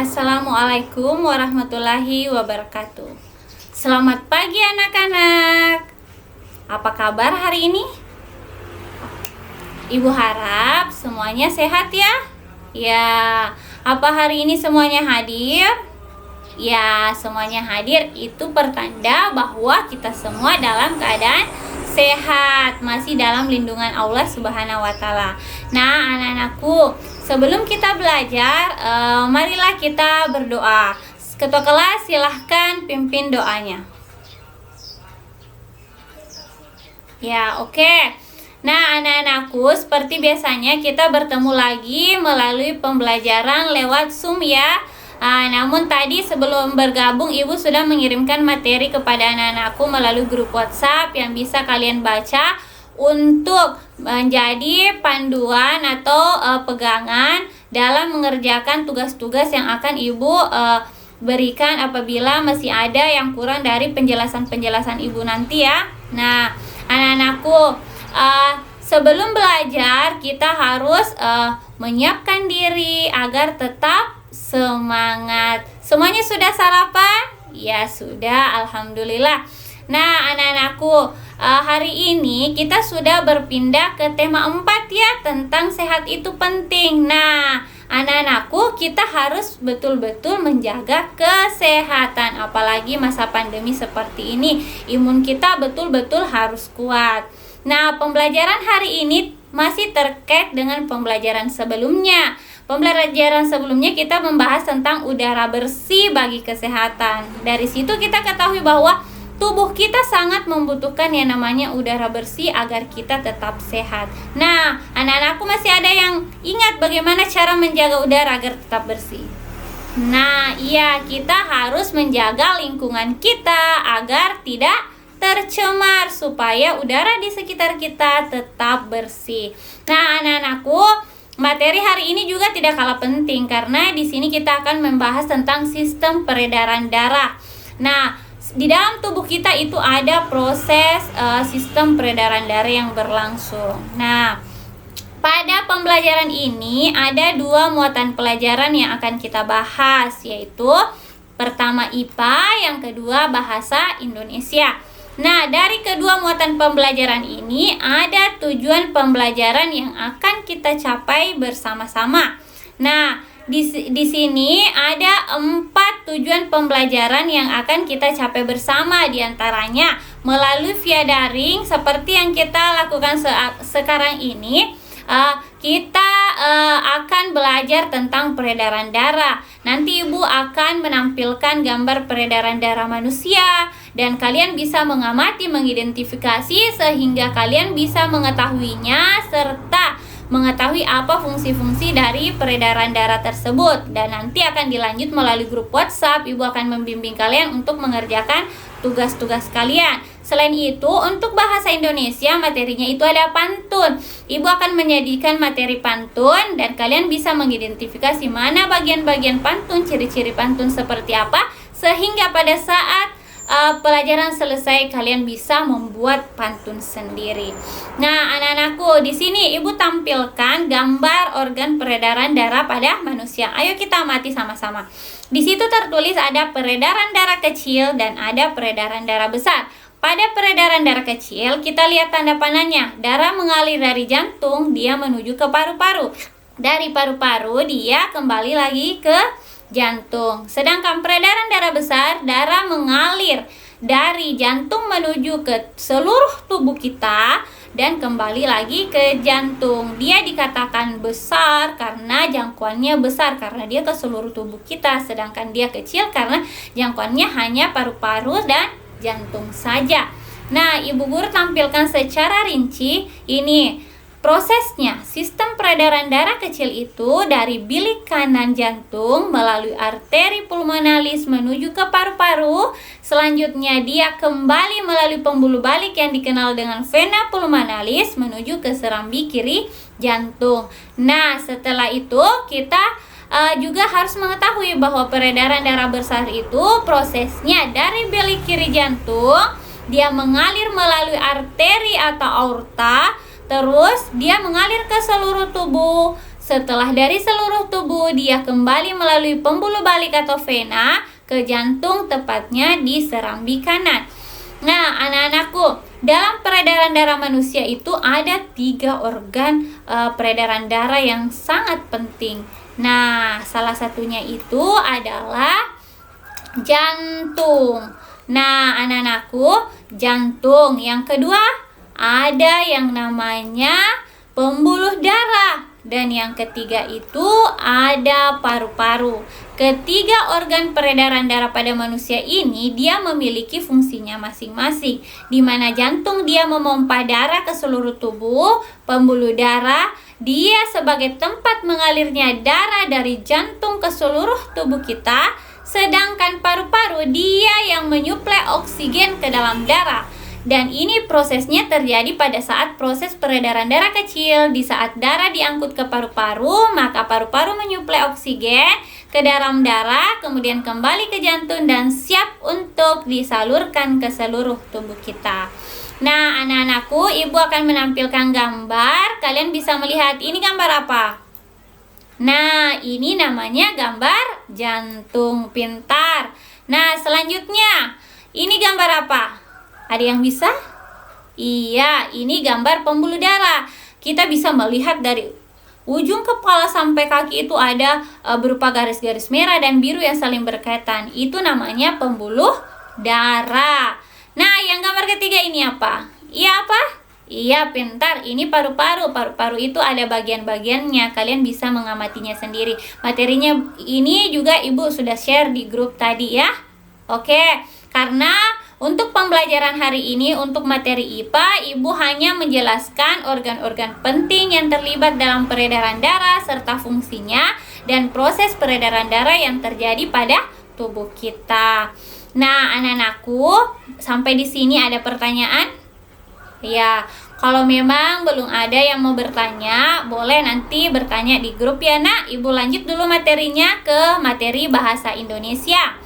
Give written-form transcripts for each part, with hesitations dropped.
Assalamualaikum warahmatullahi wabarakatuh. Selamat pagi anak-anak. Apa kabar hari ini? Ibu harap semuanya sehat ya. Ya, apa hari ini semuanya hadir? Ya, semuanya hadir itu pertanda bahwa kita semua dalam keadaan sehat, masih dalam lindungan Allah Subhanahu wa taala. Nah, anak-anakku, sebelum kita belajar, marilah kita berdoa. Ketua kelas silahkan pimpin doanya. Ya, oke. Nah, anak-anakku, seperti biasanya kita bertemu lagi melalui pembelajaran lewat Zoom ya. Namun tadi sebelum bergabung, Ibu sudah mengirimkan materi kepada anak-anakku melalui grup WhatsApp yang bisa kalian baca untuk menjadi panduan atau pegangan dalam mengerjakan tugas-tugas yang akan Ibu berikan apabila masih ada yang kurang dari penjelasan-penjelasan Ibu nanti ya. Nah, anak-anakku, sebelum belajar kita harus menyiapkan diri agar tetap semangat. Semuanya sudah sarapan? Ya sudah, alhamdulillah. Nah, anak-anakku, hari ini kita sudah berpindah ke tema 4 ya, tentang sehat itu penting. Nah, anak-anakku, kita harus betul-betul menjaga kesehatan. Apalagi masa pandemi seperti ini, imun kita betul-betul harus kuat. Nah, pembelajaran hari ini masih terkait dengan pembelajaran sebelumnya. Pembelajaran sebelumnya kita membahas tentang udara bersih bagi kesehatan. Dari situ kita ketahui bahwa tubuh kita sangat membutuhkan yang namanya udara bersih agar kita tetap sehat. Nah, anak-anakku masih ada yang ingat bagaimana cara menjaga udara agar tetap bersih? Nah, iya, kita harus menjaga lingkungan kita agar tidak tercemar supaya udara di sekitar kita tetap bersih. Nah, anak-anakku, materi hari ini juga tidak kalah penting karena di sini kita akan membahas tentang sistem peredaran darah. Nah, di dalam tubuh kita itu ada proses sistem peredaran darah yang berlangsung. Nah, pada pembelajaran ini ada 2 muatan pelajaran yang akan kita bahas, yaitu pertama IPA, yang kedua bahasa Indonesia. Nah, dari kedua muatan pembelajaran ini ada tujuan pembelajaran yang akan kita capai bersama-sama. Nah, di sini ada 4 tujuan pembelajaran yang akan kita capai bersama, diantaranya melalui via daring seperti yang kita lakukan sekarang ini. Kita akan belajar tentang peredaran darah. Nanti Ibu akan menampilkan gambar peredaran darah manusia dan kalian bisa mengamati, mengidentifikasi sehingga kalian bisa mengetahuinya serta mengetahui apa fungsi-fungsi dari peredaran darah tersebut. Dan nanti akan dilanjut melalui grup WhatsApp. Ibu akan membimbing kalian untuk mengerjakan tugas-tugas kalian. Selain itu, untuk bahasa Indonesia materinya itu ada pantun. Ibu akan menyajikan materi pantun dan kalian bisa mengidentifikasi mana bagian-bagian pantun, ciri-ciri pantun seperti apa, sehingga pada saat pelajaran selesai kalian bisa membuat pantun sendiri. Nah, anak-anakku, di sini Ibu tampilkan gambar organ peredaran darah pada manusia. Ayo kita amati sama-sama. Di situ tertulis ada peredaran darah kecil dan ada peredaran darah besar. Pada peredaran darah kecil, kita lihat tanda panahnya. Darah mengalir dari jantung, dia menuju ke paru-paru. Dari paru-paru, dia kembali lagi ke jantung. Sedangkan peredaran darah besar, darah mengalir dari jantung menuju ke seluruh tubuh kita dan kembali lagi ke jantung. Dia dikatakan besar karena jangkauannya besar karena dia ke seluruh tubuh kita, sedangkan dia kecil karena jangkauannya hanya paru-paru dan jantung saja. Nah, Ibu Guru tampilkan secara rinci ini prosesnya. Sistem peredaran darah kecil itu dari bilik kanan jantung melalui arteri pulmonalis menuju ke paru-paru. Selanjutnya dia kembali melalui pembuluh balik yang dikenal dengan vena pulmonalis menuju ke serambi kiri jantung. Nah, setelah itu kita juga harus mengetahui bahwa peredaran darah besar itu prosesnya dari bilik kiri jantung, dia mengalir melalui arteri atau aorta, terus dia mengalir ke seluruh tubuh Setelah dari seluruh tubuh, dia kembali melalui pembuluh balik atau vena ke jantung, tepatnya di serambi kanan. Nah, anak-anakku, dalam peredaran darah manusia itu ada 3 organ peredaran darah yang sangat penting. Nah, salah satunya itu adalah jantung. Nah, anak-anakku, jantung. Yang kedua, ada yang namanya pembuluh darah. Dan yang ketiga itu ada paru-paru. Ketiga organ peredaran darah pada manusia ini dia memiliki fungsinya masing-masing. Di mana jantung dia memompa darah ke seluruh tubuh, pembuluh darah dia sebagai tempat mengalirnya darah dari jantung ke seluruh tubuh kita, sedangkan paru-paru dia yang menyuplai oksigen ke dalam darah. Dan ini prosesnya terjadi pada saat proses peredaran darah kecil. Di saat darah diangkut ke paru-paru, maka paru-paru menyuplai oksigen ke dalam darah, kemudian kembali ke jantung dan siap untuk disalurkan ke seluruh tubuh kita. Nah, anak-anakku, ibu akan menampilkan gambar. Kalian bisa melihat ini gambar apa? Nah, ini namanya gambar jantung pintar. Nah, selanjutnya, ini gambar apa? Ada yang bisa? Iya, ini gambar pembuluh darah. Kita bisa melihat dari ujung kepala sampai kaki itu ada berupa garis-garis merah dan biru yang saling berkaitan. Itu namanya pembuluh darah. Nah, yang gambar ketiga ini apa? Iya apa? Iya, pintar. Ini paru-paru. Paru-paru itu ada bagian-bagiannya. Kalian bisa mengamatinya sendiri. Materinya ini juga ibu sudah share di grup tadi ya. Oke, karena untuk pembelajaran hari ini, untuk materi IPA, Ibu hanya menjelaskan organ-organ penting yang terlibat dalam peredaran darah serta fungsinya dan proses peredaran darah yang terjadi pada tubuh kita. Nah, anak-anakku, sampai di sini ada pertanyaan? Ya, kalau memang belum ada yang mau bertanya, boleh nanti bertanya di grup ya, Nak. Ibu lanjut dulu materinya ke materi bahasa Indonesia.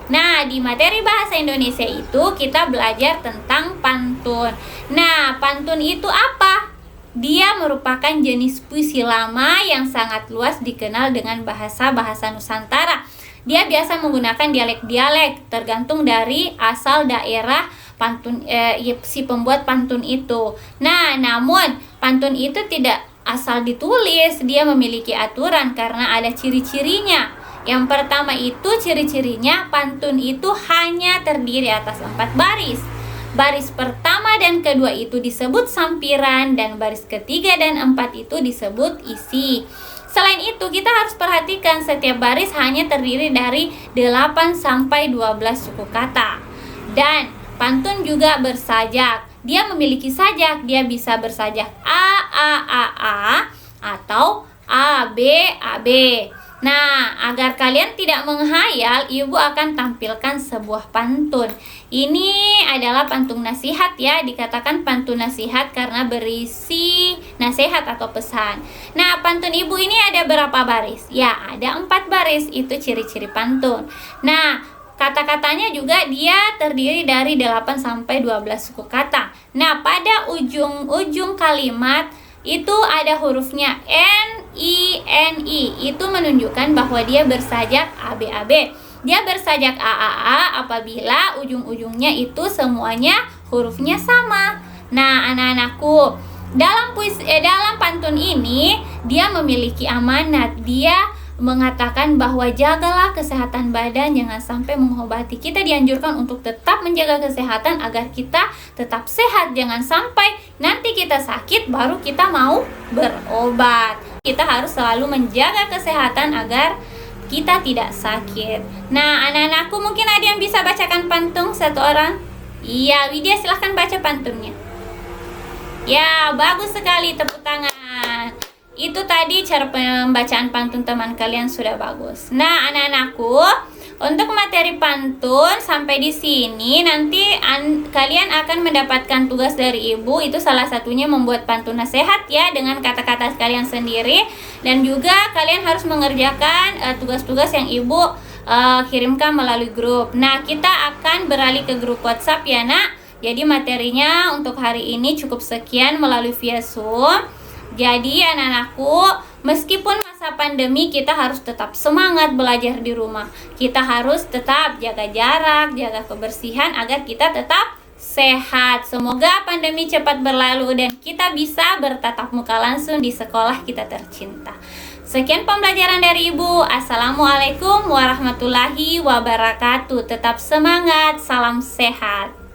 Nah, di materi bahasa Indonesia itu kita belajar tentang pantun. Nah, pantun itu apa? Dia merupakan jenis puisi lama yang sangat luas dikenal dengan bahasa-bahasa Nusantara. Dia biasa menggunakan dialek-dialek tergantung dari asal daerah pantun si pembuat pantun itu. Nah, namun pantun itu tidak asal ditulis, dia memiliki aturan karena ada ciri-cirinya. Yang pertama itu ciri-cirinya pantun itu hanya terdiri atas 4 baris. Baris pertama dan kedua itu disebut sampiran dan baris ketiga dan 4 itu disebut isi. Selain itu kita harus perhatikan setiap baris hanya terdiri dari 8 sampai 12 suku kata. Dan pantun juga bersajak. Dia memiliki sajak, dia bisa bersajak A atau AB. Nah, agar kalian tidak menghayal, ibu akan tampilkan sebuah pantun. Ini adalah pantun nasihat ya, dikatakan pantun nasihat karena berisi nasihat atau pesan. Nah, pantun ibu ini ada berapa baris? Ya, ada 4 baris, itu ciri-ciri pantun. Nah, kata-katanya juga dia terdiri dari 8 sampai 12 suku kata. Nah, pada ujung-ujung kalimat itu ada hurufnya N-I-N-I. Itu menunjukkan bahwa dia bersajak ABAB. Dia bersajak AAA apabila ujung-ujungnya itu semuanya hurufnya sama. Nah, anak-anakku, dalam pantun ini dia memiliki amanat. Dia mengatakan bahwa jagalah kesehatan badan, jangan sampai mengobati. Kita dianjurkan untuk tetap menjaga kesehatan agar kita tetap sehat. Jangan sampai nanti kita sakit baru kita mau berobat. Kita harus selalu menjaga kesehatan agar kita tidak sakit. Nah, anak-anakku, mungkin ada yang bisa bacakan pantun satu orang? Iya, Widya silahkan baca pantunnya. Ya, bagus sekali, tepuk tangan. Itu tadi cara pembacaan pantun teman kalian sudah bagus. Nah, anak-anakku, untuk materi pantun sampai di sini nanti kalian akan mendapatkan tugas dari ibu. Itu salah satunya membuat pantun nasihat ya dengan kata-kata kalian sendiri, dan juga kalian harus mengerjakan tugas-tugas yang ibu kirimkan melalui grup. Nah, kita akan beralih ke grup WhatsApp ya, Nak. Jadi materinya untuk hari ini cukup sekian melalui via Zoom. Jadi anak-anakku, Meskipun masa pandemi, kita harus tetap semangat belajar di rumah. Kita harus tetap jaga jarak, jaga kebersihan agar kita tetap sehat. Semoga pandemi cepat berlalu dan kita bisa bertatap muka langsung di sekolah kita tercinta. Sekian pembelajaran dari Ibu. Assalamualaikum warahmatullahi wabarakatuh. Tetap semangat, salam sehat.